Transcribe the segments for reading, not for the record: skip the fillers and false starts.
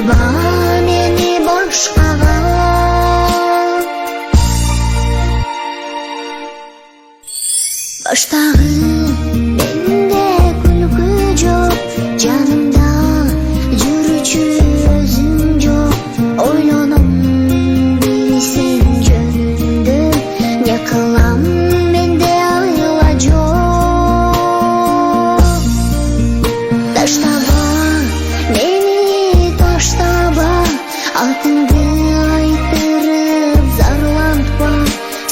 Kaldırma beni başkaga. Baştagı mende kulgu jok, janımda жүрүчү өзүң жок. Ойлоном бир сен жөнүндө, не кылам менде айла жок. Таштаба мени, таштаба, атыңды айтырып зарлантпа.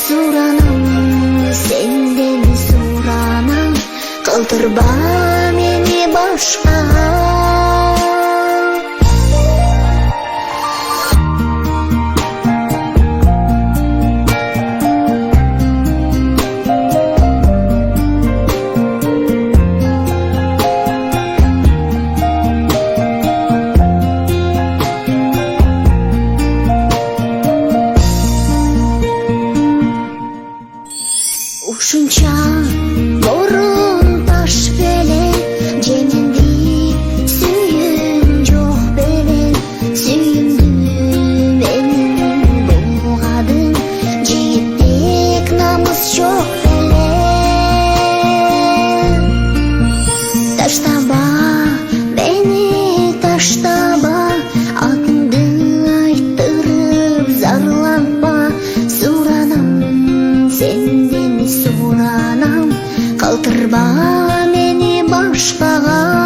Суранам сенден, суранам, калтырба мени башкага. Ушунча борун таш беле, жеминди сүйүм жок беле. Сүйүмдү менин булгадың, жигиттик намыс жок беле. Таштаба мени, таштаба, атыңды айтырып зарланма. Суранам сенден, суранам, калтырба мени башкага.